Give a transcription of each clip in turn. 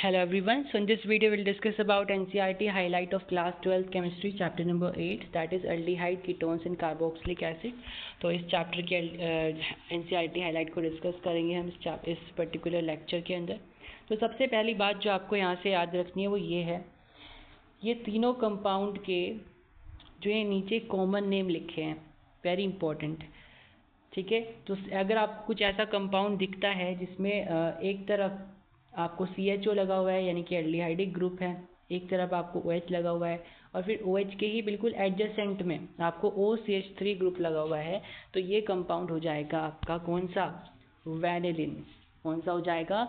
Hello everyone. So in this video we'll discuss about NCERT highlight of class 12 chemistry chapter number 8 that is aldehyde ketones and carboxylic acid. तो इस chapter के NCERT highlight को discuss करेंगे हम इस particular lecture के अंदर। तो सबसे पहली बात जो आपको यहाँ से याद रखनी है वो ये है, ये तीनों कंपाउंड के जो ये नीचे कॉमन नेम लिखे हैं, वेरी इंपॉर्टेंट। ठीक है, तो अगर आपको कुछ ऐसा कंपाउंड दिखता है जिसमें एक तरफ आपको CHO लगा हुआ है यानी कि एल्डिहाइडिक ग्रुप है, एक तरफ आपको OH लगा हुआ है और फिर OH के ही बिल्कुल एडजेसेंट में आपको OCH3 ग्रुप लगा हुआ है, तो ये कंपाउंड हो जाएगा आपका कौन सा, वैनिलीन। कौन सा हो जाएगा,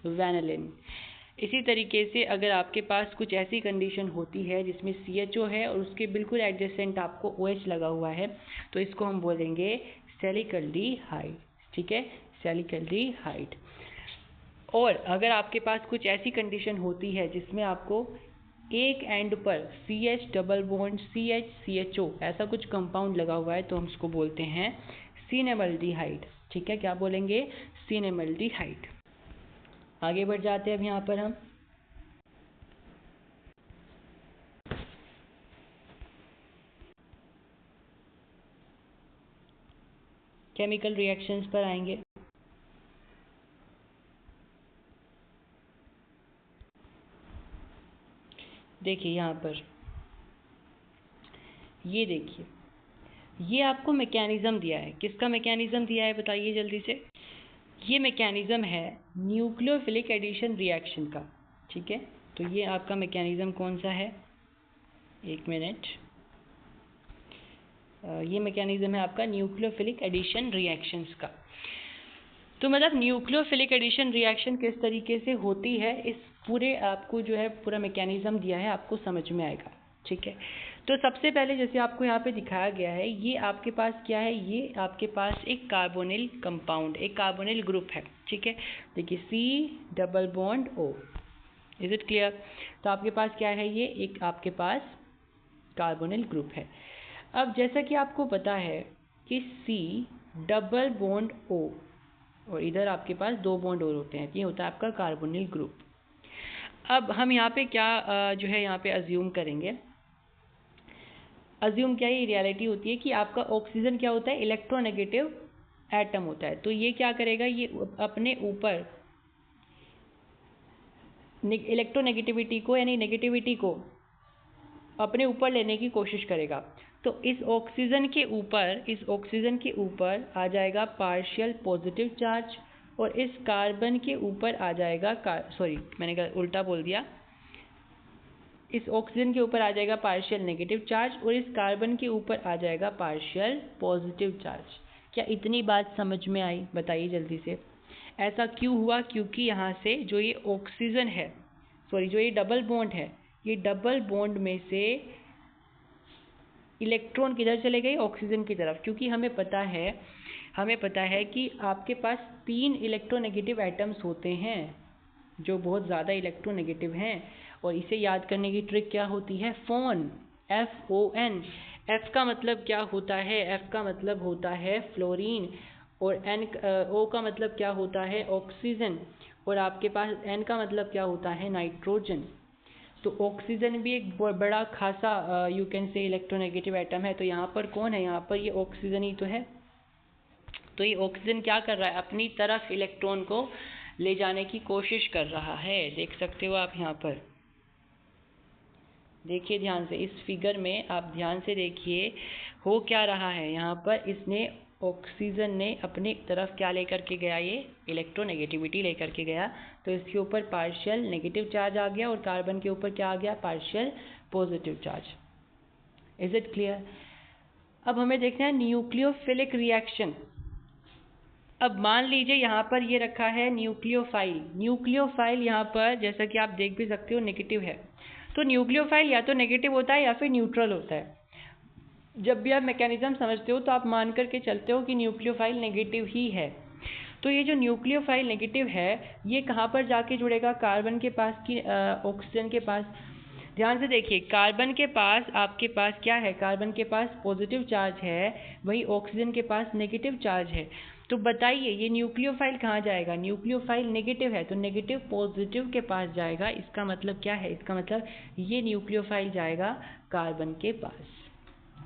वैनिलीन। इसी तरीके से अगर आपके पास कुछ ऐसी कंडीशन होती है जिसमें CHO है और उसके बिल्कुल एडजेसेंट आपको OH लगा हुआ है, तो इसको हम बोलेंगे सैलिकल्डिहाइड। ठीक है, सैलिकल्डिहाइड। और अगर आपके पास कुछ ऐसी कंडीशन होती है जिसमें आपको एक एंड पर CH double bond CH CHO ऐसा कुछ कंपाउंड लगा हुआ है, तो हम उसको बोलते हैं सिनेमल्डिहाइड। ठीक है, क्या बोलेंगे, सिनेमल्डिहाइड। आगे बढ़ जाते हैं अब यहाँ पर हम केमिकल रिएक्शंस पर आएंगे। देखिए यहाँ पर ये देखिए, ये आपको मैकेनिज्म दिया है। किसका मैकेनिज्म दिया है बताइए जल्दी से। ये मैकेनिज्म है न्यूक्लियोफिलिक एडिशन रिएक्शन का। ठीक है, तो ये आपका मैकेनिज्म कौन सा है, एक मिनट, ये मैकेनिज्म है आपका न्यूक्लियोफिलिक एडिशन रिएक्शंस का। तो मतलब न्यूक्लियोफिलिक एडिशन रिएक्शन किस तरीके से होती है, इस पूरे आपको जो है पूरा मैकेनिज्म दिया है, आपको समझ में आएगा। ठीक है, तो सबसे पहले जैसे आपको यहाँ पे दिखाया गया है, ये आपके पास क्या है, ये आपके पास एक कार्बोनिल कंपाउंड, एक कार्बोनिल ग्रुप है। ठीक है, देखिए C double bond O, is it clear. तो आपके पास क्या है, ये एक आपके पास कार्बोनिल ग्रुप है। अब जैसा कि आपको पता है कि C डबल बॉन्ड O और इधर आपके पास दो बॉन्ड और होते हैं, ये होता है आपका कार्बोनिल ग्रुप। अब हम यहाँ पे क्या जो है यहाँ पे अज्यूम करेंगे, अज्यूम क्या है, रियलिटी होती है कि आपका ऑक्सीजन क्या होता है, इलेक्ट्रोनेगेटिव एटम होता है। तो ये क्या करेगा, ये अपने ऊपर इलेक्ट्रोनेगेटिविटी को यानी नेगेटिविटी को अपने ऊपर लेने की कोशिश करेगा। तो इस ऑक्सीजन के ऊपर आ जाएगा पार्शियल पॉजिटिव चार्ज और इस कार्बन के ऊपर आ जाएगा मैंने उल्टा बोल दिया, इस ऑक्सीजन के ऊपर आ जाएगा पार्शियल नेगेटिव चार्ज और इस कार्बन के ऊपर आ जाएगा पार्शियल पॉजिटिव चार्ज। क्या इतनी बात समझ में आई, बताइए जल्दी से। ऐसा क्यों हुआ, क्योंकि यहाँ से जो ये ऑक्सीजन है, जो ये डबल बॉन्ड है, ये डबल बॉन्ड में से इलेक्ट्रॉन किधर चले गए, ऑक्सीजन की तरफ। क्योंकि हमें पता है कि आपके पास 3 इलेक्ट्रोनेगेटिव एटम्स होते हैं जो बहुत ज़्यादा इलेक्ट्रोनेगेटिव हैं, और इसे याद करने की ट्रिक क्या होती है, FON, FON। F का मतलब क्या होता है, F का मतलब होता है फ्लोरीन, और O का मतलब क्या होता है, ऑक्सीजन, और आपके पास N का मतलब क्या होता है, नाइट्रोजन। तो ऑक्सीजन भी एक बड़ा खासा you can say electronegative atom है। तो यहाँ पर कौन है, यहाँ पर ये ऑक्सीजन ही तो है। तो ये ऑक्सीजन क्या कर रहा है, अपनी तरफ इलेक्ट्रॉन को ले जाने की कोशिश कर रहा है। देख सकते हो आप यहाँ पर, देखिए ध्यान से इस फिगर में, आप ध्यान से देखिए हो क्या रहा है। यहाँ पर ऑक्सीजन ने अपनी तरफ क्या लेकर के गया, ये इलेक्ट्रोनेगेटिविटी लेकर के गया। तो इसके ऊपर पार्शियल नेगेटिव चार्ज आ गया और कार्बन के ऊपर क्या आ गया, partial positive charge. Is it clear. अब हमें देखना है न्यूक्लियोफिलिक रिएक्शन। अब मान लीजिए यहाँ पर ये रखा है न्यूक्लियोफाइल यहाँ पर जैसा कि आप देख भी सकते हो नेगेटिव है। तो न्यूक्लियोफाइल या तो नेगेटिव होता है या फिर न्यूट्रल होता है। जब भी आप मैकेनिज्म समझते हो तो आप मान करके चलते हो कि न्यूक्लियोफाइल नेगेटिव ही है। तो ये जो न्यूक्लियोफाइल नेगेटिव है, ये कहाँ पर जाके जुड़ेगा, कार्बन के पास कि ऑक्सीजन के पास। ध्यान से देखिए, कार्बन के पास आपके पास क्या है, कार्बन के पास पॉजिटिव चार्ज है, वही ऑक्सीजन के पास नेगेटिव चार्ज है। तो बताइए ये न्यूक्लियोफाइल कहाँ जाएगा? न्यूक्लियोफाइल नेगेटिव है तो नेगेटिव पॉजिटिव के पास जाएगा। इसका मतलब क्या है? इसका मतलब ये न्यूक्लियोफाइल जाएगा कार्बन के पास।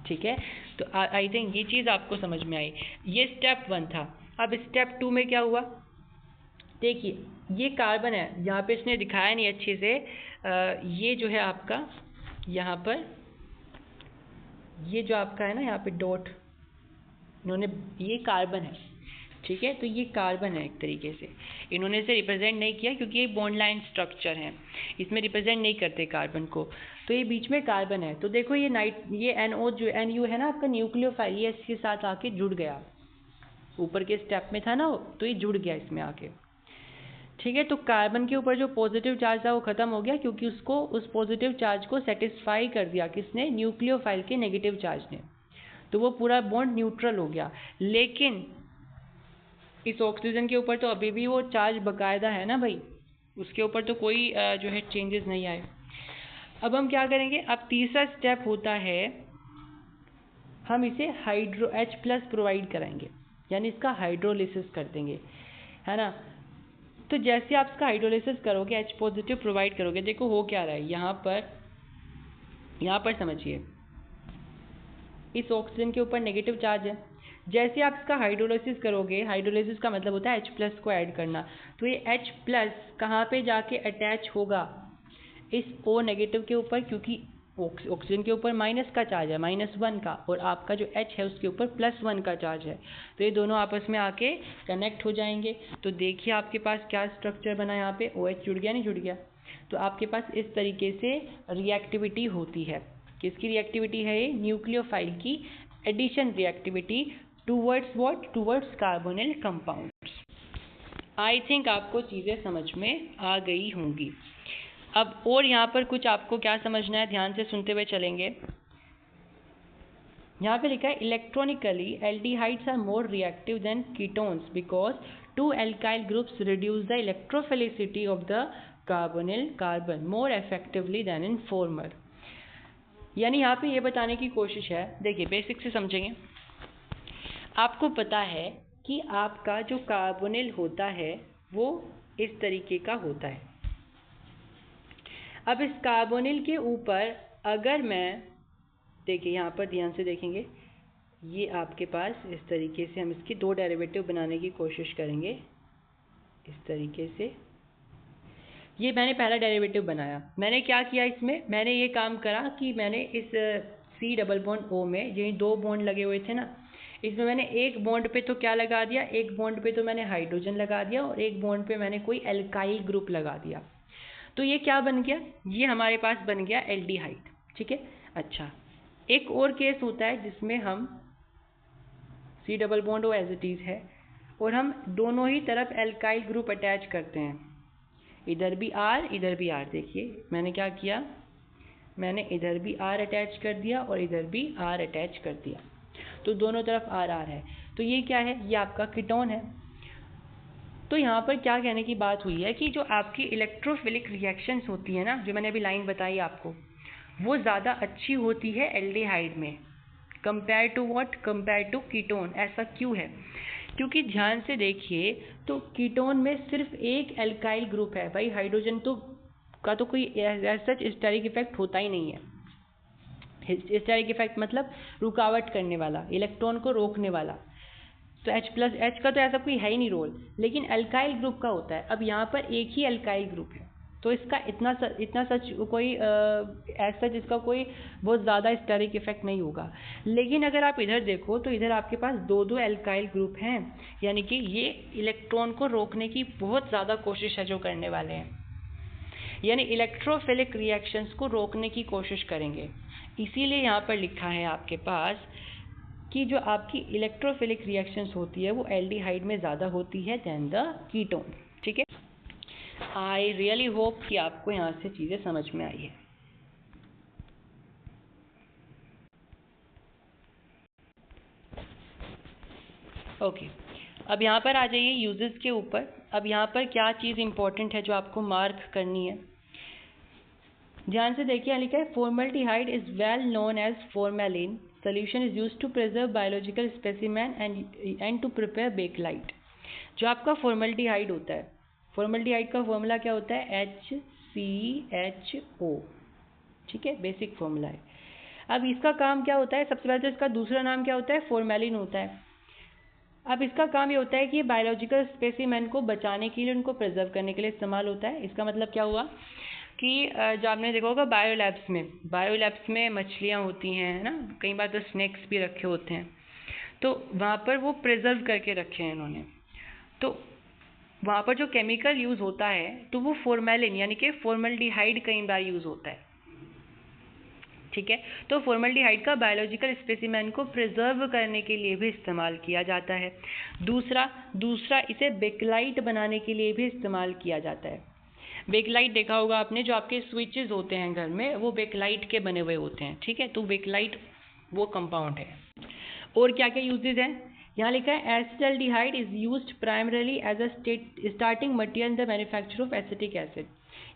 ठीक है, तो आई थिंक ये चीज़ आपको समझ में आई। ये स्टेप 1 था। अब स्टेप 2 में क्या हुआ? देखिए ये कार्बन है, यहाँ पे इसने दिखाया नहीं अच्छे से। ये जो है आपका यहाँ पर, ये जो आपका है ना यहाँ पे डॉट इन्होंने, ये कार्बन है। ठीक है, तो ये कार्बन है एक तरीके से, इन्होंने इसे रिप्रेजेंट नहीं किया क्योंकि ये बॉन्ड लाइन स्ट्रक्चर है, इसमें रिप्रेजेंट नहीं करते कार्बन को। तो ये बीच में कार्बन है। तो देखो ये ये NO जो NU है ना आपका न्यूक्लियोफाइल, ये इसके साथ आके जुड़ गया। ऊपर के स्टेप में था ना, तो ये जुड़ गया इसमें आके। ठीक है, तो कार्बन के ऊपर जो पॉजिटिव चार्ज था वो खत्म हो गया क्योंकि उसको उस पॉजिटिव चार्ज को सेटिस्फाई कर दिया किसने? न्यूक्लियोफाइल के नेगेटिव चार्ज ने। तो वो पूरा बॉन्ड न्यूट्रल हो गया। लेकिन इस ऑक्सीजन के ऊपर तो अभी भी वो चार्ज बकायदा है ना भाई, उसके ऊपर तो कोई जो है चेंजेस नहीं आए। अब हम क्या करेंगे? अब तीसरा स्टेप होता है, हम इसे H+ प्रोवाइड कराएंगे, यानी इसका हाइड्रोलिसिस कर देंगे, है ना। तो जैसे आप इसका हाइड्रोलिसिस करोगे, H+ प्रोवाइड करोगे, देखो हो क्या रहा है यहाँ पर समझिए, इस ऑक्सीजन के ऊपर नेगेटिव चार्ज है। जैसे आप इसका हाइड्रोलिसिस करोगे, हाइड्रोलिसिस का मतलब होता है H+ को ऐड करना, तो ये H+ कहाँ पे जाके अटैच होगा? इस O नेगेटिव के ऊपर, क्योंकि ऑक्सीजन के ऊपर माइनस का चार्ज है, -1 का, और आपका जो H है उसके ऊपर +1 का चार्ज है। तो ये दोनों आपस में आके कनेक्ट हो जाएंगे। तो देखिए आपके पास क्या स्ट्रक्चर बना, यहाँ पे OH जुड़ गया, नहीं जुड़ गया? तो आपके पास इस तरीके से रिएक्टिविटी होती है। किसकी रिएक्टिविटी है ये? न्यूक्लियोफाइल की addition reactivity towards what? Towards carbonyl compounds. I think आपको चीज़ें समझ में आ गई होंगी। अब और यहाँ पर कुछ आपको क्या समझना है, ध्यान से सुनते हुए चलेंगे। यहाँ पे लिखा है electronically aldehydes are more reactive than ketones because 2 alkyl groups reduce the electrophilicity of the carbonyl carbon more effectively than in former। यानी यहाँ पे ये बताने की कोशिश है, देखिए बेसिक से समझेंगे। आपको पता है कि आपका जो कार्बोनिल होता है वो इस तरीके का होता है। अब इस कार्बोनिल के ऊपर अगर मैं, देखिए यहाँ पर ध्यान से देखेंगे, ये आपके पास इस तरीके से हम इसकी 2 डेरिवेटिव बनाने की कोशिश करेंगे। इस तरीके से ये मैंने पहला डेरिवेटिव बनाया। मैंने क्या किया इसमें? मैंने ये काम करा कि मैंने इस C+O में यही 2 बॉन्ड लगे हुए थे ना, इसमें मैंने एक बॉन्ड पे तो क्या लगा दिया? एक बॉन्ड पे तो मैंने हाइड्रोजन लगा दिया और एक बॉन्ड पे मैंने कोई एल्काइल ग्रुप लगा दिया। तो ये क्या बन गया? ये हमारे पास बन गया एल्डिहाइड। ठीक है, अच्छा एक और केस होता है जिसमें हम C+O एज इट इज है और हम दोनों ही तरफ एल्काइल ग्रुप अटैच करते हैं, इधर भी R इधर भी R। देखिए मैंने क्या किया, मैंने इधर भी R अटैच कर दिया और इधर भी R अटैच कर दिया, तो दोनों तरफ R R है। तो ये क्या है? ये आपका कीटोन है। तो यहाँ पर क्या कहने की बात हुई है कि जो आपकी इलेक्ट्रोफिलिक रिएक्शंस होती है ना, जो मैंने अभी लाइन बताई आपको, वो ज़्यादा अच्छी होती है एल्डिहाइड में compare to what? Compare to ketone. ऐसा क्यों है? क्योंकि ध्यान से देखिए तो कीटोन में सिर्फ एक एल्काइल ग्रुप है भाई, हाइड्रोजन तो का तो कोई सच स्टेरिक इफेक्ट होता ही नहीं है। स्टेरिक इफेक्ट मतलब रुकावट करने वाला, इलेक्ट्रॉन को रोकने वाला। तो H+ का तो ऐसा कोई है ही नहीं रोल, लेकिन एल्काइल ग्रुप का होता है। अब यहाँ पर एक ही एल्काइल ग्रुप है तो इसका इतना सच कोई ऐसा जिसका कोई बहुत ज़्यादा स्टेरिक इफेक्ट नहीं होगा। लेकिन अगर आप इधर देखो तो इधर आपके पास 2 एल्काइल ग्रुप हैं, यानी कि ये इलेक्ट्रॉन को रोकने की बहुत ज़्यादा कोशिश है जो करने वाले हैं, यानी इलेक्ट्रोफिलिक रिएक्शंस को रोकने की कोशिश करेंगे। इसीलिए यहाँ पर लिखा है आपके पास कि जो आपकी इलेक्ट्रोफिलिक रिएक्शंस होती है वो एल्डिहाइड में ज़्यादा होती है दैन द कीटोन। ठीक है, आई रियली होप कि आपको यहाँ से चीज़ें समझ में आई है। ओके, अब यहाँ पर आ जाइए यूजेस के ऊपर। अब यहाँ पर क्या चीज़ इंपॉर्टेंट है जो आपको मार्क करनी है, ध्यान से देखिए। लिखा है formaldehyde is well known as formalin Solution is used to preserve biological specimen and to prepare bakelite. जो आपका फॉर्मल्डिहाइड होता है, फॉर्मल्डिहाइड का फॉर्मूला क्या होता है? HCHO, ठीक है, बेसिक फॉर्मूला है। अब इसका काम क्या होता है? सबसे पहले तो इसका दूसरा नाम क्या होता है? फॉर्मेलिन होता है। अब इसका काम ये होता है कि बायोलॉजिकल स्पेसिमेन को बचाने के लिए, उनको प्रिजर्व करने के लिए इस्तेमाल होता है। इसका मतलब क्या हुआ कि जो आपने देखा होगा बायोलैब्स में मछलियाँ होती हैं, है ना, कई बार तो स्नैक्स भी रखे होते हैं, तो वहाँ पर वो प्रिजर्व करके रखे हैं इन्होंने। तो वहाँ पर जो केमिकल यूज़ होता है तो वो फॉर्मेलिन यानी कि फॉर्मल्डिहाइड कई बार यूज़ होता है, ठीक है। तो फॉर्मल्डिहाइड का बायोलॉजिकल स्पेसिमेन को प्रिजर्व करने के लिए भी इस्तेमाल किया जाता है। दूसरा इसे बेकलाइट बनाने के लिए भी इस्तेमाल किया जाता है। बेकलाइट देखा होगा आपने, जो आपके स्विचेस होते हैं घर में वो बेकलाइट के बने हुए होते हैं, ठीक है। तो बेकलाइट वो कंपाउंड है। और क्या क्या यूजेज हैं? यहाँ लिखा है acetaldehyde is used primarily as a starting material in the manufacture of acetic acid.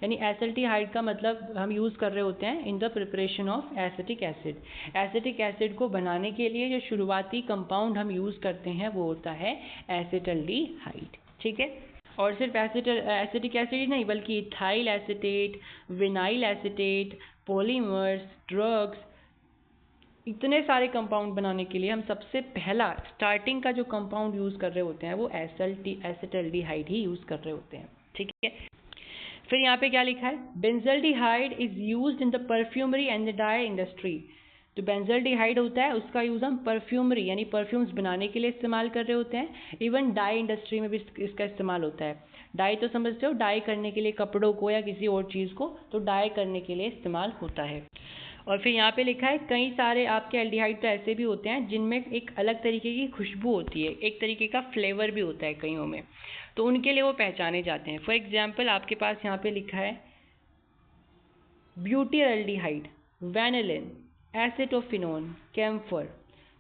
यानी एसिटाल्डिहाइड का मतलब हम यूज़ कर रहे होते हैं in the preparation of acetic acid. Acetic acid को बनाने के लिए जो शुरुआती कंपाउंड हम यूज़ करते हैं वो होता है एसिटाल्डिहाइड, ठीक है। और सिर्फ एसिटिक एसिड ही नहीं बल्कि ethyl acetate, vinyl acetate, polymers, drugs, इतने सारे कंपाउंड बनाने के लिए हम सबसे पहला स्टार्टिंग का जो कंपाउंड यूज़ कर रहे होते हैं वो एसिटाल्डिहाइड ही यूज़ कर रहे होते हैं, ठीक है। फिर यहाँ पे क्या लिखा है? Benzaldehyde is used in the perfumery and the dye industry. जो बेंजल्डिहाइड होता है उसका यूज़ हम परफ्यूमरी यानी परफ्यूम्स बनाने के लिए इस्तेमाल कर रहे होते हैं। इवन डाई इंडस्ट्री में भी इसका इस्तेमाल होता है। डाई तो समझते हो, डाई करने के लिए कपड़ों को या किसी और चीज़ को, तो डाई करने के लिए इस्तेमाल होता है। और फिर यहाँ पे लिखा है कई सारे आपके एल्डिहाइड तो ऐसे भी होते हैं जिनमें एक अलग तरीके की खुशबू होती है, एक तरीके का फ्लेवर भी होता है कईयों में, तो उनके लिए वो पहचाने जाते हैं। फॉर एग्जाम्पल आपके पास यहाँ पे लिखा है ब्यूटाल्डिहाइड, वैनिलिन, एसिटोफिनोन, कैम्फर।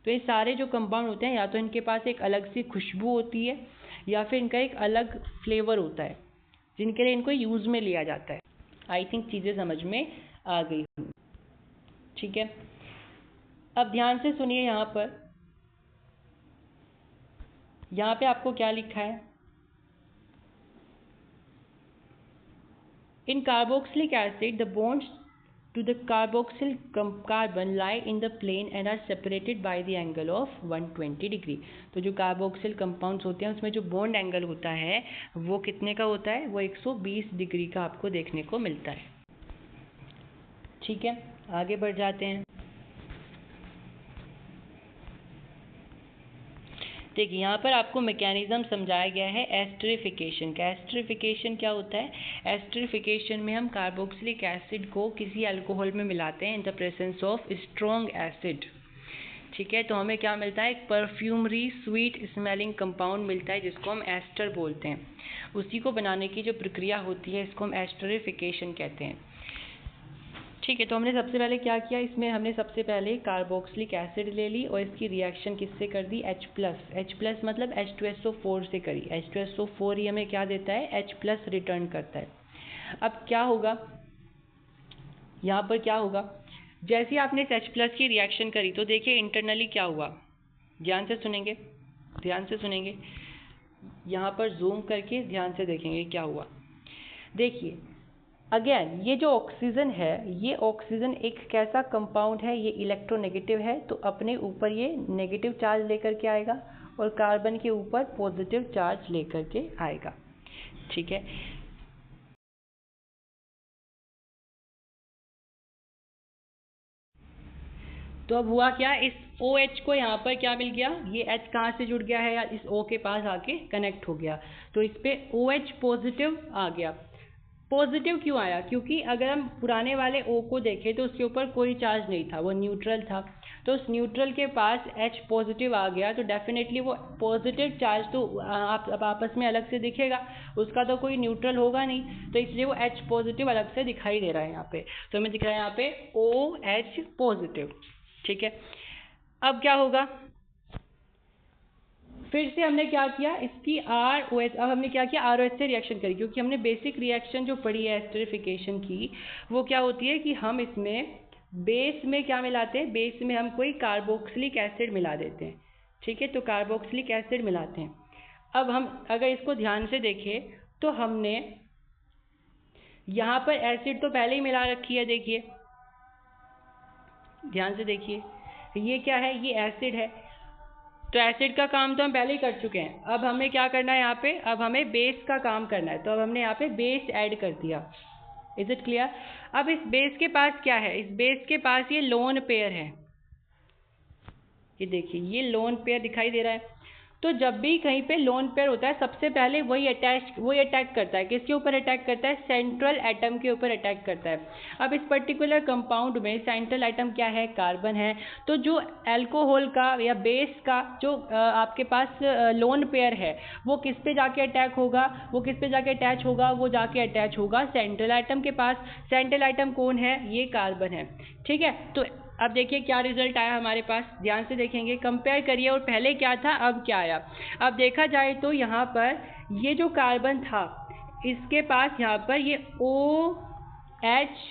तो ये सारे जो कंपाउंड होते हैं या तो इनके पास एक अलग सी खुशबू होती है या फिर इनका एक अलग फ्लेवर होता है जिनके लिए इनको यूज़ में लिया जाता है। आई थिंक चीज़ें समझ में आ गई हूँ, ठीक है। अब ध्यान से सुनिए, यहाँ पे आपको क्या लिखा है? In carboxylic acid the bonds to the carboxyl carbon lie in the plane and are separated by the angle of 120 degree। तो जो कार्बोक्सिल कंपाउंड्स होते हैं उसमें जो बॉन्ड एंगल होता है वो कितने का होता है? वो 120 डिग्री का आपको देखने को मिलता है, ठीक है। आगे बढ़ जाते हैं। देखिए यहाँ पर आपको मैकेनिज्म समझाया गया है एस्टरिफिकेशन का। एस्टरिफिकेशन क्या होता है? एस्टरिफिकेशन में हम कार्बोक्सिलिक एसिड को किसी अल्कोहल में मिलाते हैं in the presence of strong acid, ठीक है। तो हमें क्या मिलता है? एक परफ्यूमरी स्वीट स्मेलिंग कंपाउंड मिलता है जिसको हम एस्टर बोलते हैं। उसी को बनाने की जो प्रक्रिया होती है इसको हम एस्टरिफिकेशन कहते हैं, ठीक है। तो हमने सबसे पहले क्या किया? इसमें हमने सबसे पहले कार्बोक्सिलिक एसिड ले ली और इसकी रिएक्शन किससे कर दी? H+ मतलब H2SO4 से करी। H2SO4 ही हमें क्या देता है? H+ रिटर्न करता है। अब क्या होगा यहाँ पर? क्या होगा जैसे ही आपने इस H+ की रिएक्शन करी तो देखिए इंटरनली क्या हुआ। ध्यान से सुनेंगे, यहाँ पर जूम करके ध्यान से देखेंगे क्या हुआ। देखिए अगेन ये जो ऑक्सीजन है, ये ऑक्सीजन एक कैसा कंपाउंड है? ये इलेक्ट्रोनेगेटिव है, तो अपने ऊपर ये नेगेटिव चार्ज लेकर के आएगा और कार्बन के ऊपर पॉजिटिव चार्ज लेकर के आएगा, ठीक है। तो अब हुआ क्या? इस OH को यहाँ पर क्या मिल गया? ये H कहाँ से जुड़ गया है? या इस O के पास आके कनेक्ट हो गया, तो इस पे OH पॉजिटिव आ गया। पॉजिटिव क्यों आया? क्योंकि अगर हम पुराने वाले O को देखें तो उसके ऊपर कोई चार्ज नहीं था, वो न्यूट्रल था। तो उस न्यूट्रल के पास H पॉजिटिव आ गया तो डेफिनेटली वो पॉजिटिव चार्ज तो अब आपस में अलग से दिखेगा, उसका तो कोई न्यूट्रल होगा नहीं, तो इसलिए वो H पॉजिटिव अलग से दिखाई दे रहा है यहाँ पे। तो हमें दिख रहा है यहाँ पे OH पॉजिटिव, ठीक है। अब क्या होगा? फिर से हमने क्या किया? इसकी ROH, अब हमने क्या किया? ROH से रिएक्शन करी, क्योंकि हमने बेसिक रिएक्शन जो पढ़ी है एस्टरिफिकेशन की, वो क्या होती है कि हम इसमें बेस में क्या मिलाते हैं, बेस में हम कोई कार्बोक्सिलिक एसिड मिला देते हैं, ठीक है, तो कार्बोक्सिलिक एसिड मिलाते हैं। अब हम अगर इसको ध्यान से देखें तो हमने यहाँ पर एसिड तो पहले ही मिला रखी है, देखिए ध्यान से देखिए, ये क्या है, ये एसिड है, तो एसिड का काम तो हम पहले ही कर चुके हैं। अब हमें क्या करना है यहाँ पे, अब हमें बेस का काम करना है, तो अब हमने यहाँ पे बेस ऐड कर दिया। Is it clear? अब इस बेस के पास क्या है, इस बेस के पास ये लोन पेयर है, ये देखिए ये लोन पेयर दिखाई दे रहा है। तो जब भी कहीं पे लोन पेयर होता है सबसे पहले वही अटैक करता है, किसके ऊपर अटैक करता है, सेंट्रल एटम के ऊपर अटैक करता है। अब इस पर्टिकुलर कंपाउंड में सेंट्रल एटम क्या है, कार्बन है, तो जो अल्कोहल का या बेस का जो आपके पास लोन पेयर है वो किस पे जाके अटैक होगा, वो किस पे जाके अटैच होगा, वो जाके अटैच होगा सेंट्रल एटम के पास। सेंट्रल एटम कौन है, ये कार्बन है, ठीक है। तो अब देखिए क्या रिजल्ट आया हमारे पास, ध्यान से देखेंगे, कंपेयर करिए और पहले क्या था अब क्या आया। अब देखा जाए तो यहाँ पर ये जो कार्बन था इसके पास यहाँ पर ये OH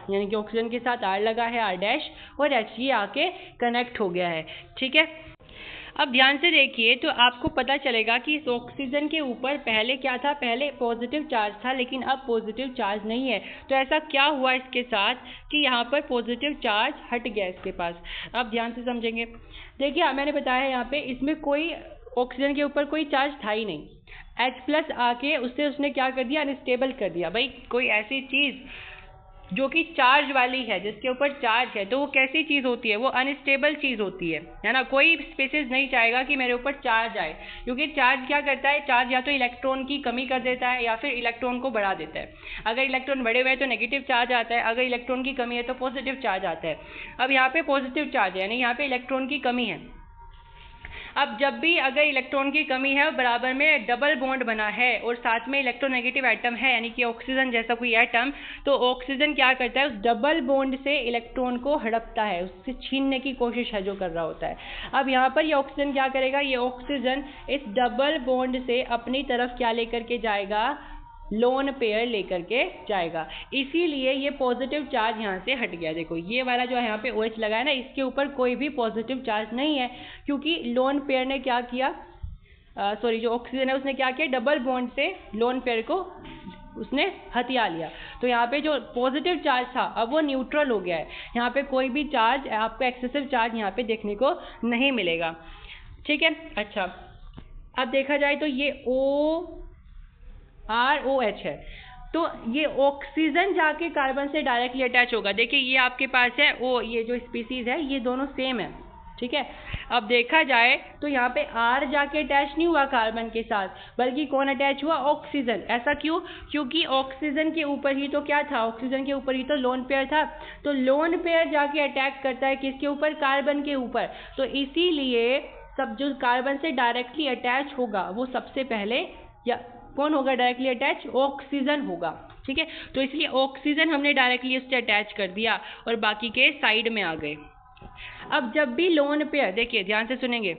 यानी कि ऑक्सीजन के साथ R लगा है, R' और H ये आके कनेक्ट हो गया है, ठीक है। अब ध्यान से देखिए तो आपको पता चलेगा कि इस ऑक्सीजन के ऊपर पहले क्या था, पहले पॉजिटिव चार्ज था लेकिन अब पॉजिटिव चार्ज नहीं है। तो ऐसा क्या हुआ इसके साथ कि यहाँ पर पॉजिटिव चार्ज हट गया इसके पास। अब ध्यान से समझेंगे, देखिए मैंने बताया यहाँ पे इसमें कोई ऑक्सीजन के ऊपर कोई चार्ज था ही नहीं, H+ आके उसने क्या कर दिया, अनस्टेबल कर दिया। भाई कोई ऐसी चीज़ जो कि चार्ज वाली है, जिसके ऊपर चार्ज है, तो वो कैसी चीज़ होती है, वो अनस्टेबल चीज़ होती है ना। कोई स्पीशीज नहीं चाहेगा कि मेरे ऊपर चार्ज आए, क्योंकि चार्ज क्या करता है, चार्ज या तो इलेक्ट्रॉन की कमी कर देता है या फिर इलेक्ट्रॉन को बढ़ा देता है। अगर इलेक्ट्रॉन बढ़े हुए हैं तो नेगेटिव चार्ज आता है, अगर इलेक्ट्रॉन की कमी है तो पॉजिटिव चार्ज आता है। अब यहाँ पे पॉजिटिव चार्ज है यानी यहाँ पे इलेक्ट्रॉन की कमी है। अब जब भी अगर इलेक्ट्रॉन की कमी है और बराबर में डबल बॉन्ड बना है और साथ में इलेक्ट्रोनेगेटिव एटम है यानी कि ऑक्सीजन जैसा कोई एटम, तो ऑक्सीजन क्या करता है, उस डबल बॉन्ड से इलेक्ट्रॉन को हड़पता है, उससे छीनने की कोशिश है जो कर रहा होता है। अब यहाँ पर ये ऑक्सीजन क्या करेगा, ये ऑक्सीजन इस डबल बॉन्ड से अपनी तरफ क्या लेकर के जाएगा, लोन पेयर लेकर के जाएगा, इसीलिए ये पॉजिटिव चार्ज यहाँ से हट गया। देखो ये वाला जो है यहाँ पे OH लगा है ना, इसके ऊपर कोई भी पॉजिटिव चार्ज नहीं है, क्योंकि लोन पेयर ने क्या किया, जो ऑक्सीजन है उसने क्या किया, डबल बॉन्ड से लोन पेयर को उसने हथिया लिया। तो यहाँ पे जो पॉजिटिव चार्ज था अब वो न्यूट्रल हो गया है, यहाँ पे कोई भी चार्ज, आपको एक्सेसिव चार्ज यहाँ पे देखने को नहीं मिलेगा, ठीक है। अच्छा अब देखा जाए तो ये OH है, तो ये ऑक्सीजन जाके कार्बन से डायरेक्टली अटैच होगा। देखिए ये आपके पास है ये जो स्पीसीज है ये दोनों सेम है, ठीक है। अब देखा जाए तो यहाँ पे R जाके अटैच नहीं हुआ कार्बन के साथ, बल्कि कौन अटैच हुआ, ऑक्सीजन। ऐसा क्यों, क्योंकि ऑक्सीजन के ऊपर ही तो क्या था, ऑक्सीजन के ऊपर ही तो लोन पेयर था, तो लोन पेयर जाके अटैक करता है किसके ऊपर, कार्बन के ऊपर। तो इसीलिए सब जो कार्बन से डायरेक्टली अटैच होगा वो सबसे पहले या कौन होगा डायरेक्टली अटैच, ऑक्सीजन होगा, ठीक है। तो इसलिए ऑक्सीजन हमने डायरेक्टली उससे अटैच कर दिया और बाकी के साइड में आ गए। अब जब भी लोन पेयर, देखिए ध्यान से सुनेंगे,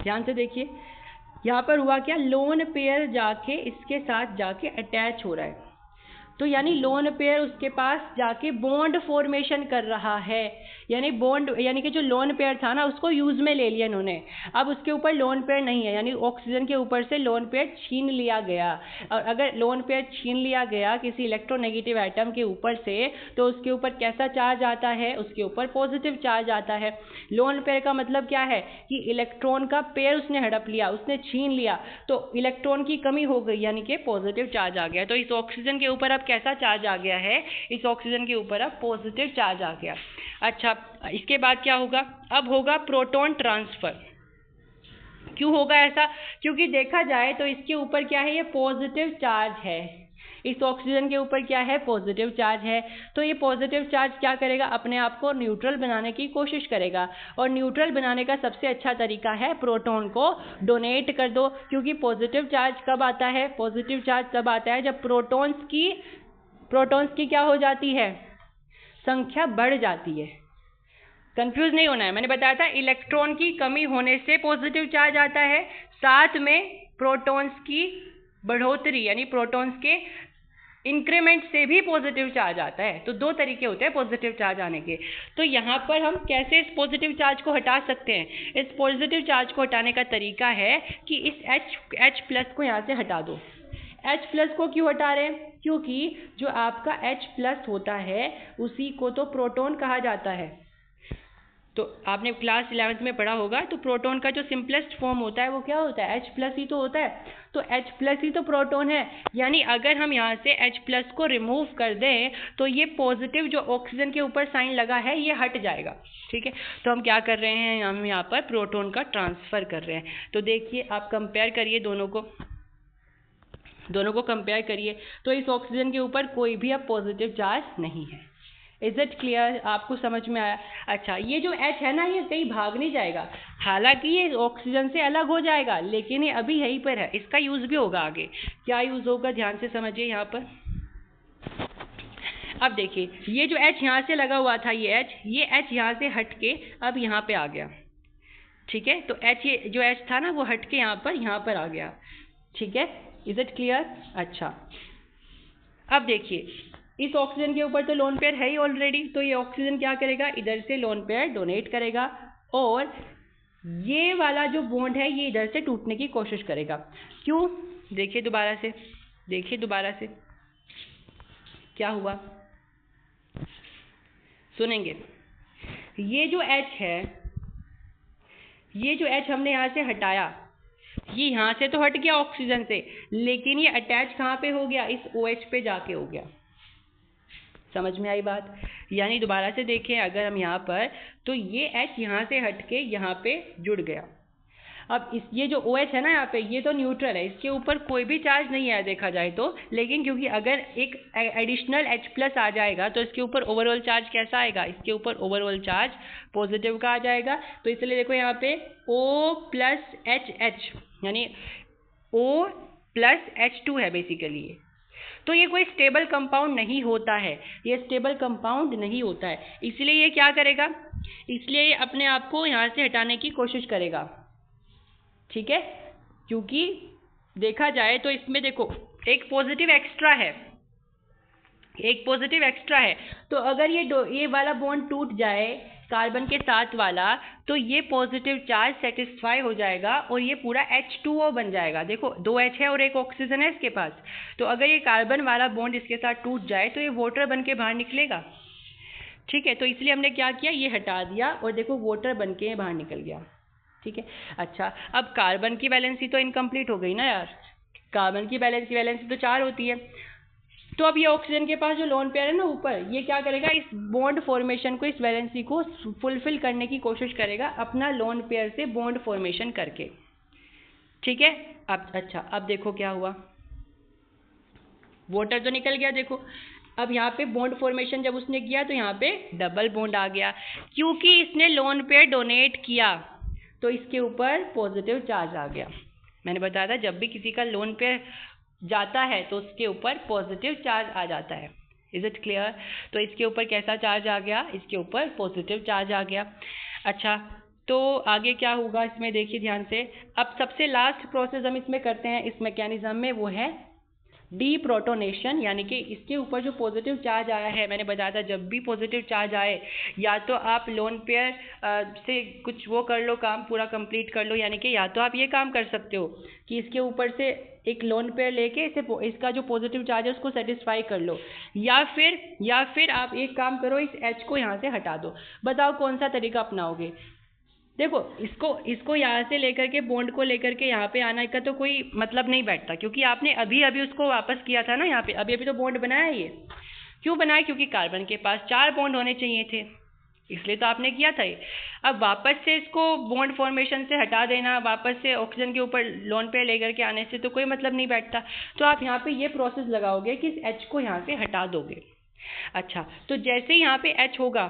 ध्यान से देखिए, यहाँ पर हुआ क्या, लोन पेयर जाके इसके साथ जाके अटैच हो रहा है, तो यानी लोन पेयर उसके पास जाके बॉन्ड फॉर्मेशन कर रहा है, यानी बॉन्ड यानी कि जो लोन पेयर था ना उसको यूज में ले लिया इन्होंने, अब उसके ऊपर लोन पेयर नहीं है, यानी ऑक्सीजन के ऊपर से लोन पेयर छीन लिया गया। और अगर लोन पेयर छीन लिया गया किसी इलेक्ट्रोनेगेटिव एटम के ऊपर से, तो उसके ऊपर कैसा चार्ज आता है, उसके ऊपर पॉजिटिव चार्ज आता है। लोन पेयर का मतलब क्या है कि इलेक्ट्रॉन का पेयर उसने हड़प लिया, उसने छीन लिया, तो इलेक्ट्रॉन की कमी हो गई यानी कि पॉजिटिव चार्ज आ गया। तो इस ऑक्सीजन के ऊपर अब कैसा चार्ज आ गया है, इस ऑक्सीजन के ऊपर अब पॉजिटिव चार्ज आ गया। अच्छा इसके बाद क्या होगा, अब होगा प्रोटॉन ट्रांसफर। क्यों होगा ऐसा, क्योंकि देखा जाए तो इसके ऊपर क्या है, ये पॉजिटिव चार्ज है, इस ऑक्सीजन के ऊपर क्या है, पॉजिटिव चार्ज है। तो ये पॉजिटिव चार्ज क्या करेगा, अपने आप को न्यूट्रल बनाने की कोशिश करेगा, और न्यूट्रल बनाने का सबसे अच्छा तरीका है प्रोटॉन को डोनेट कर दो, क्योंकि पॉजिटिव चार्ज कब आता है, पॉजिटिव चार्ज तब आता है जब प्रोटॉन्स की क्या हो जाती है, संख्या बढ़ जाती है। कंफ्यूज नहीं होना है, मैंने बताया था इलेक्ट्रॉन की कमी होने से पॉजिटिव चार्ज आता है, साथ में प्रोटॉन्स की बढ़ोतरी यानी प्रोटॉन्स के इंक्रीमेंट से भी पॉजिटिव चार्ज आता है। तो दो तरीके होते हैं पॉजिटिव चार्ज आने के। तो यहाँ पर हम कैसे इस पॉजिटिव चार्ज को हटा सकते हैं? इस पॉजिटिव चार्ज को हटाने का तरीका है कि इस H प्लस को यहाँ से हटा दो। H प्लस को क्यों हटा रहे हैं? क्योंकि जो आपका H प्लस होता है उसी को तो प्रोटॉन कहा जाता है। तो आपने क्लास 11th में पढ़ा होगा, तो प्रोटॉन का जो सिंपलेस्ट फॉर्म होता है वो क्या होता है? H प्लस ही तो होता है। तो H प्लस ही तो प्रोटॉन है। यानी अगर हम यहाँ से H प्लस को रिमूव कर दें तो ये पॉजिटिव जो ऑक्सीजन के ऊपर साइन लगा है ये हट जाएगा। ठीक है, तो हम क्या कर रहे हैं? हम यहाँ पर प्रोटॉन का ट्रांसफ़र कर रहे हैं। तो देखिए, आप कंपेयर करिए दोनों को कंपेयर करिए। तो इस ऑक्सीजन के ऊपर कोई भी अब पॉजिटिव चार्ज नहीं है। Is it clear? आपको समझ में आया? अच्छा, ये जो H है ना, ये कहीं भाग नहीं जाएगा। हालांकि ये ऑक्सीजन से अलग हो जाएगा, लेकिन ये अभी यहीं पर है। इसका यूज़ भी होगा आगे। क्या यूज़ होगा? ध्यान से समझिए यहाँ पर। अब देखिए, ये जो H यहाँ से लगा हुआ था, ये H यहाँ से हट के अब यहाँ पे आ गया। ठीक है, तो ये जो H था ना, वो हट के यहाँ पर आ गया। ठीक है, इज इट क्लियर? अच्छा, अब देखिए, इस ऑक्सीजन के ऊपर तो लोन पेयर है ही ऑलरेडी। तो ये ऑक्सीजन क्या करेगा? इधर से लोन पेयर डोनेट करेगा और ये वाला जो बॉन्ड है ये इधर से टूटने की कोशिश करेगा। क्यों? देखिए दोबारा से क्या हुआ, सुनेंगे। ये जो H हमने यहाँ से हटाया, ये यहाँ से तो हट गया ऑक्सीजन से, लेकिन ये अटैच कहाँ पे हो गया? इस OH पे जाके हो गया। समझ में आई बात? यानी दोबारा से देखें, अगर हम यहाँ पर, तो ये H यहाँ से हट के यहाँ पे जुड़ गया। अब ये जो OH है ना यहाँ पे, ये तो न्यूट्रल है, इसके ऊपर कोई भी चार्ज नहीं है देखा जाए तो। लेकिन क्योंकि अगर एक एडिशनल H प्लस आ जाएगा तो इसके ऊपर ओवरऑल चार्ज कैसा आएगा? इसके ऊपर ओवरऑल चार्ज पॉजिटिव का आ जाएगा। तो इसलिए देखो यहाँ पे O प्लस HH, यानी O प्लस H2 है बेसिकली। तो ये कोई स्टेबल कंपाउंड नहीं होता है, इसलिए ये क्या करेगा? इसलिए ये अपने आप को यहाँ से हटाने की कोशिश करेगा। ठीक है, क्योंकि देखा जाए तो इसमें देखो एक पॉजिटिव एक्स्ट्रा है। तो अगर ये वाला बॉन्ड टूट जाए कार्बन के साथ वाला, तो ये पॉजिटिव चार्ज सेटिस्फाई हो जाएगा और ये पूरा H2O बन जाएगा। देखो 2 H है और एक ऑक्सीजन है इसके पास। तो अगर ये कार्बन वाला बॉन्ड इसके साथ टूट जाए तो ये वाटर बन के बाहर निकलेगा। ठीक है, तो इसलिए हमने क्या किया? ये हटा दिया और देखो वाटर बन के बाहर निकल गया। ठीक है, अच्छा, अब कार्बन की वैलेंसी तो इनकम्प्लीट हो गई ना यार। कार्बन की वैलेंसी तो 4 होती है। तो अब ये ऑक्सीजन के पास जो लोन पेयर है ना ऊपर, ये क्या करेगा? इस बॉन्ड फॉर्मेशन को, इस वैलेंसी को फुलफिल करने की कोशिश करेगा अपना लोन पेयर से बॉन्ड फॉर्मेशन करके। ठीक है, अब देखो क्या हुआ, वाटर तो निकल गया। देखो अब यहाँ पे बॉन्ड फॉर्मेशन जब उसने किया तो यहाँ पे डबल बॉन्ड आ गया, क्योंकि इसने लोन पेयर डोनेट किया तो इसके ऊपर पॉजिटिव चार्ज आ गया। मैंने बताया था जब भी किसी का लोन पेयर जाता है तो उसके ऊपर पॉजिटिव चार्ज आ जाता है। Is it clear? तो इसके ऊपर कैसा चार्ज आ गया? इसके ऊपर पॉजिटिव चार्ज आ गया। अच्छा, तो आगे क्या होगा इसमें देखिए ध्यान से। अब सबसे लास्ट प्रोसेस हम इसमें करते हैं इस मैकेनिज्म में, वो है डीप्रोटोनेशन। यानी कि इसके ऊपर जो पॉजिटिव चार्ज आया है, मैंने बताया था जब भी पॉजिटिव चार्ज आए या तो आप लोन पेयर से कुछ वो कर लो, काम पूरा कंप्लीट कर लो। यानी कि या तो आप ये काम कर सकते हो कि इसके ऊपर से एक लोन पेयर लेके इसका जो पॉजिटिव चार्ज है उसको सेटिस्फाई कर लो, या फिर आप एक काम करो, इस H को यहाँ से हटा दो। बताओ कौन सा तरीका अपनाओगे? देखो इसको यहाँ से लेकर के बॉन्ड को लेकर के यहाँ पे आना का तो कोई मतलब नहीं बैठता, क्योंकि आपने अभी उसको वापस किया था ना यहाँ पे, अभी तो बॉन्ड बनाया। ये क्यों बनाया? क्योंकि कार्बन के पास 4 बॉन्ड होने चाहिए थे, इसलिए तो आपने किया था ये। अब वापस से इसको बॉन्ड फॉर्मेशन से हटा देना, वापस से ऑक्सीजन के ऊपर लोन पे लेकर के आने से तो कोई मतलब नहीं बैठता। तो आप यहाँ पे ये प्रोसेस लगाओगे कि इस H को यहाँ से हटा दोगे। अच्छा, तो जैसे ही यहाँ पे H होगा,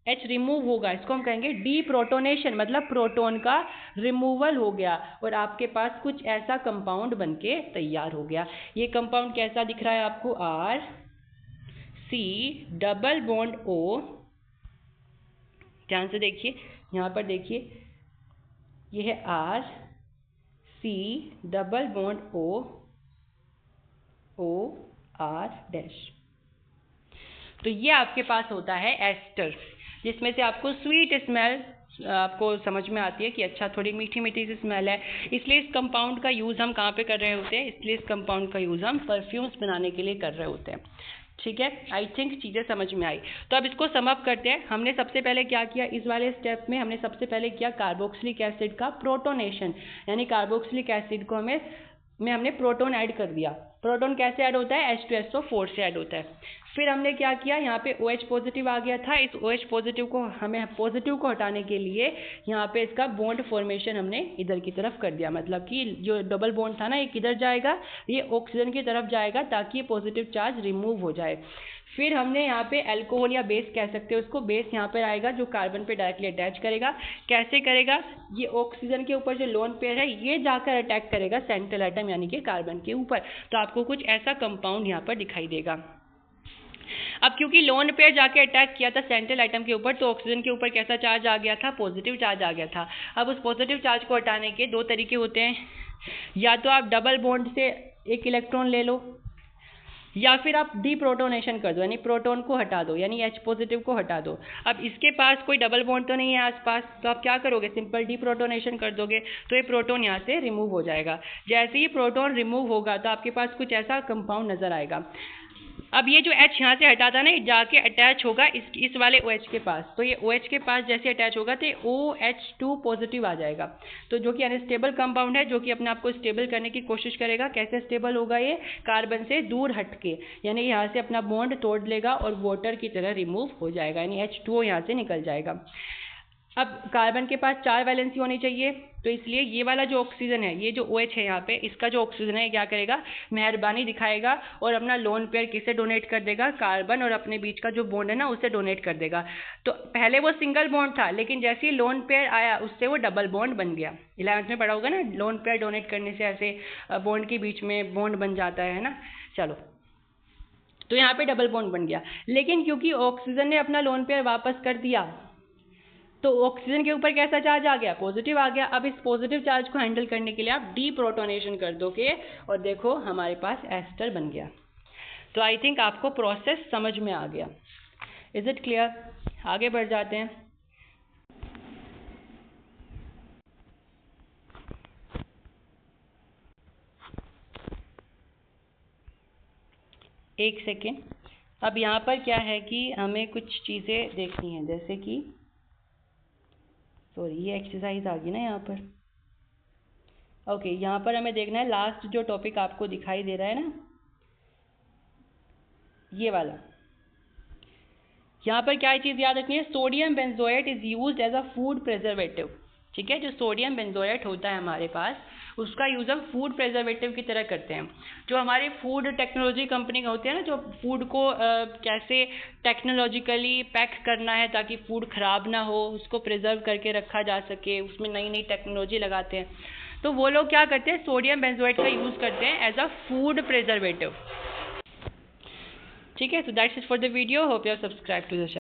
H रिमूव होगा, इसको हम कहेंगे डीप्रोटोनेशन, मतलब प्रोटॉन का रिमूवल हो गया और आपके पास कुछ ऐसा कंपाउंड बनके तैयार हो गया। ये कंपाउंड कैसा दिख रहा है आपको? RC double bond O। ध्यान से देखिए, यहाँ पर देखिए, ये है RC double bond O R dash. तो ये आपके पास होता है एस्टर, जिसमें से आपको स्वीट स्मेल आपको समझ में आती है कि अच्छा थोड़ी मीठी मीठी सी स्मेल है। इसलिए इस कंपाउंड का यूज़ हम कहाँ पे कर रहे होते हैं? इसलिए इस कंपाउंड का यूज़ हम परफ्यूम्स बनाने के लिए कर रहे होते हैं। ठीक है, आई थिंक चीज़ें समझ में आई। तो अब इसको सम अप करते हैं। हमने सबसे पहले क्या किया इस वाले स्टेप में? हमने सबसे पहले किया कार्बोक्सिलिक एसिड का प्रोटोनेशन, यानी कार्बोक्सिलिक एसिड को हमने प्रोटोन ऐड कर दिया। प्रोटोन कैसे ऐड होता है? H2SO4 से ऐड होता है। फिर हमने क्या किया, यहाँ पे OH पॉजिटिव आ गया था। इस OH पॉजिटिव को पॉजिटिव को हटाने के लिए यहाँ पे इसका बॉन्ड फॉर्मेशन हमने इधर की तरफ कर दिया, मतलब कि जो डबल बॉन्ड था ना, ये किधर जाएगा? ये ऑक्सीजन की तरफ जाएगा ताकि ये पॉजिटिव चार्ज रिमूव हो जाए। फिर हमने यहाँ पे अल्कोहल या बेस कह सकते हैं उसको, बेस यहाँ पर आएगा जो कार्बन पे डायरेक्टली अटैच करेगा। कैसे करेगा? ये ऑक्सीजन के ऊपर जो लोन पेयर है ये जाकर अटैक करेगा सेंट्रल एटम यानी कि कार्बन के ऊपर। तो आपको कुछ ऐसा कंपाउंड यहाँ पर दिखाई देगा। अब क्योंकि लोन पेयर जाके अटैक किया था सेंट्रल एटम के ऊपर, तो ऑक्सीजन के ऊपर कैसा चार्ज आ गया था? पॉजिटिव चार्ज आ गया था। अब उस पॉजिटिव चार्ज को हटाने के दो तरीके होते हैं, या तो आप डबल बॉन्ड से एक इलेक्ट्रॉन ले लो, या फिर आप डीप्रोटोनेशन कर दो, यानी प्रोटॉन को हटा दो, यानी H पॉजिटिव को हटा दो। अब इसके पास कोई डबल बॉन्ड तो नहीं है आसपास, तो आप क्या करोगे? सिंपल डीप्रोटोनेशन कर दोगे, तो ये प्रोटॉन यहाँ से रिमूव हो जाएगा। जैसे ही प्रोटॉन रिमूव होगा तो आपके पास कुछ ऐसा कंपाउंड नजर आएगा। अब ये जो H यहाँ से हटा था ना, ये जाके अटैच होगा इस वाले OH के पास। तो ये OH के पास जैसे अटैच होगा तो ये OH2 पॉजिटिव आ जाएगा, तो जो कि अनस्टेबल कंपाउंड है, जो कि अपने आप को स्टेबल करने की कोशिश करेगा। कैसे स्टेबल होगा? ये कार्बन से दूर हटके, यानी यहाँ से अपना बॉन्ड तोड़ लेगा और वाटर की तरह रिमूव हो जाएगा, यानी H2O यहाँ से निकल जाएगा। अब कार्बन के पास 4 वैलेंसी होनी चाहिए, तो इसलिए ये वाला जो ऑक्सीजन है, ये जो OH है यहाँ पे, इसका जो ऑक्सीजन है क्या करेगा? मेहरबानी दिखाएगा और अपना लोन पेयर किसे डोनेट कर देगा? कार्बन और अपने बीच का जो बॉन्ड है ना, उसे डोनेट कर देगा। तो पहले वो सिंगल बॉन्ड था, लेकिन जैसे ही लोन पेयर आया उससे वो डबल बॉन्ड बन गया। 11th में पढ़ा होगा ना, लोन पेयर डोनेट करने से ऐसे बॉन्ड के बीच में बॉन्ड बन जाता है ना। चलो, तो यहाँ पे डबल बॉन्ड बन गया, लेकिन क्योंकि ऑक्सीजन ने अपना लोन पेयर वापस कर दिया, तो ऑक्सीजन के ऊपर कैसा चार्ज आ गया? पॉजिटिव आ गया। अब इस पॉजिटिव चार्ज को हैंडल करने के लिए आप डीप्रोटोनेशन कर दोगे और देखो हमारे पास एस्टर बन गया। तो आई थिंक आपको प्रोसेस समझ में आ गया। Is it clear? आगे बढ़ जाते हैं। एक सेकेंड, अब यहाँ पर क्या है कि हमें कुछ चीज़ें देखनी है, जैसे कि सॉरी ये एक्सरसाइज आ गई ना यहाँ पर। ओके, यहाँ पर हमें देखना है लास्ट जो टॉपिक आपको दिखाई दे रहा है ना, ये वाला। यहाँ पर क्या चीज़ याद रखनी है? Sodium benzoate is used as a food preservative. ठीक है, जो सोडियम बेंजोएट होता है हमारे पास, उसका यूज़ हम फूड प्रिजर्वेटिव की तरह करते हैं। जो हमारे फूड टेक्नोलॉजी कंपनी होते हैं ना, जो फूड को कैसे टेक्नोलॉजिकली पैक करना है ताकि फूड ख़राब ना हो, उसको प्रिजर्व करके रखा जा सके, उसमें नई नई टेक्नोलॉजी लगाते हैं, तो वो लोग क्या करते हैं? सोडियम बेंजोएट का यूज़ करते हैं एज अ फूड प्रिजर्वेटिव। ठीक है, so that's it for the video. Hope you have subscribed to the channel.